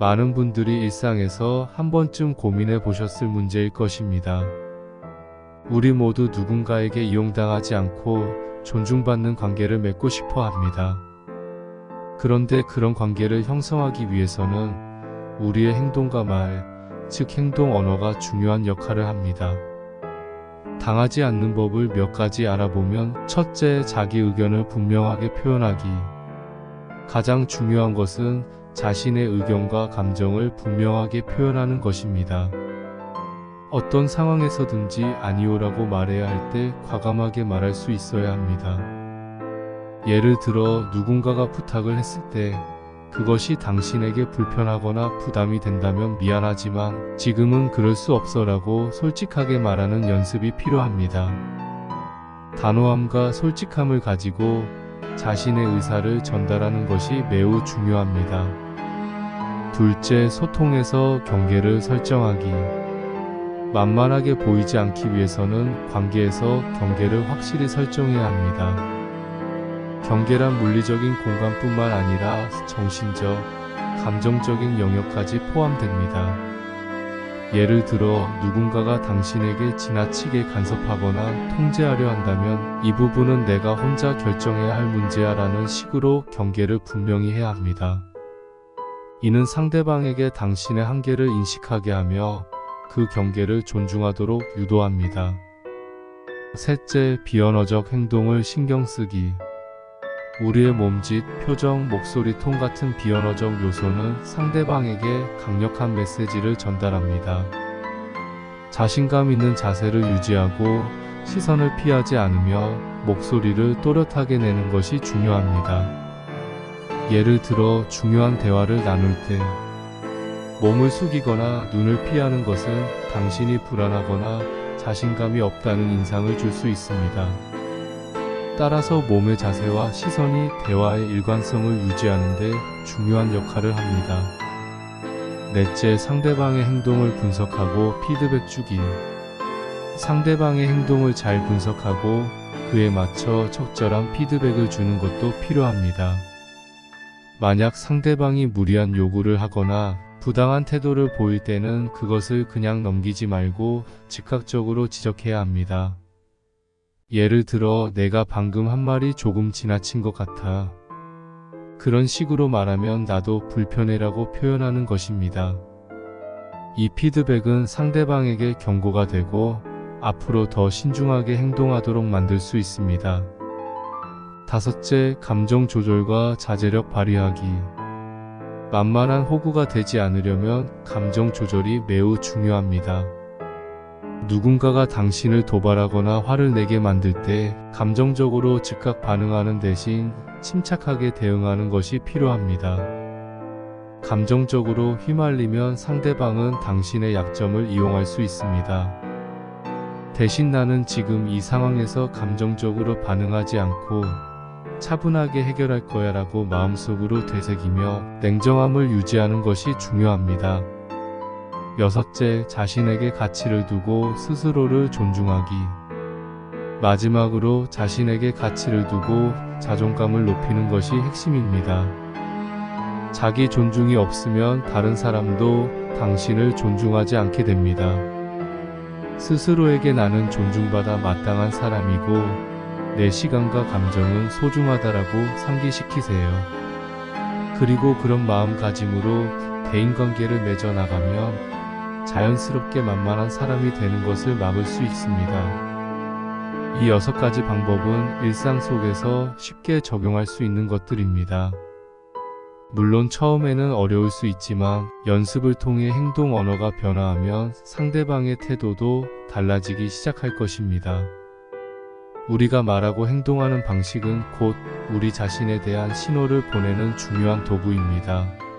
많은 분들이 일상에서 한 번쯤 고민해 보셨을 문제일 것입니다. 우리 모두 누군가에게 이용당하지 않고 존중받는 관계를 맺고 싶어 합니다. 그런데 그런 관계를 형성하기 위해서는 우리의 행동과 말, 즉 행동 언어가 중요한 역할을 합니다. 당하지 않는 법을 몇 가지 알아보면, 첫째, 자기 의견을 분명하게 표현하기. 가장 중요한 것은 자신의 의견과 감정을 분명하게 표현하는 것입니다. 어떤 상황에서든지 아니오라고 말해야 할 때 과감하게 말할 수 있어야 합니다. 예를 들어 누군가가 부탁을 했을 때 그것이 당신에게 불편하거나 부담이 된다면 미안하지만 지금은 그럴 수 없어라고 솔직하게 말하는 연습이 필요합니다. 단호함과 솔직함을 가지고 자신의 의사를 전달하는 것이 매우 중요합니다. 둘째, 소통에서 경계를 설정하기. 만만하게 보이지 않기 위해서는 관계에서 경계를 확실히 설정해야 합니다. 경계란 물리적인 공간뿐만 아니라 정신적, 감정적인 영역까지 포함됩니다. 예를 들어 누군가가 당신에게 지나치게 간섭하거나 통제하려 한다면 이 부분은 내가 혼자 결정해야 할 문제야 라는 식으로 경계를 분명히 해야 합니다. 이는 상대방에게 당신의 한계를 인식하게 하며 그 경계를 존중하도록 유도합니다. 셋째, 비언어적 행동을 신경 쓰기. 우리의 몸짓, 표정, 목소리 톤 같은 비언어적 요소는 상대방에게 강력한 메시지를 전달합니다. 자신감 있는 자세를 유지하고 시선을 피하지 않으며 목소리를 또렷하게 내는 것이 중요합니다. 예를 들어 중요한 대화를 나눌 때 몸을 숙이거나 눈을 피하는 것은 당신이 불안하거나 자신감이 없다는 인상을 줄 수 있습니다. 따라서 몸의 자세와 시선이 대화의 일관성을 유지하는 데 중요한 역할을 합니다. 넷째, 상대방의 행동을 분석하고 피드백 주기. 상대방의 행동을 잘 분석하고 그에 맞춰 적절한 피드백을 주는 것도 필요합니다. 만약 상대방이 무리한 요구를 하거나 부당한 태도를 보일 때는 그것을 그냥 넘기지 말고 즉각적으로 지적해야 합니다. 예를 들어 내가 방금 한 말이 조금 지나친 것 같아. 그런 식으로 말하면 나도 불편해라고 표현하는 것입니다. 이 피드백은 상대방에게 경고가 되고 앞으로 더 신중하게 행동하도록 만들 수 있습니다. 다섯째, 감정 조절과 자제력 발휘하기. 만만한 호구가 되지 않으려면 감정 조절이 매우 중요합니다. 누군가가 당신을 도발하거나 화를 내게 만들 때 감정적으로 즉각 반응하는 대신 침착하게 대응하는 것이 필요합니다. 감정적으로 휘말리면 상대방은 당신의 약점을 이용할 수 있습니다. 대신 나는 지금 이 상황에서 감정적으로 반응하지 않고 차분하게 해결할 거야 라고 마음속으로 되새기며 냉정함을 유지하는 것이 중요합니다. 여섯째, 자신에게 가치를 두고 스스로를 존중하기. 마지막으로 자신에게 가치를 두고 자존감을 높이는 것이 핵심입니다. 자기 존중이 없으면 다른 사람도 당신을 존중하지 않게 됩니다. 스스로에게 나는 존중받아 마땅한 사람이고 내 시간과 감정은 소중하다라고 상기시키세요. 그리고 그런 마음가짐으로 대인관계를 맺어 나가면 자연스럽게 만만한 사람이 되는 것을 막을 수 있습니다. 이 6가지 방법은 일상 속에서 쉽게 적용할 수 있는 것들입니다. 물론 처음에는 어려울 수 있지만 연습을 통해 행동 언어가 변화하면 상대방의 태도도 달라지기 시작할 것입니다. 우리가 말하고 행동하는 방식은 곧 우리 자신에 대한 신호를 보내는 중요한 도구입니다.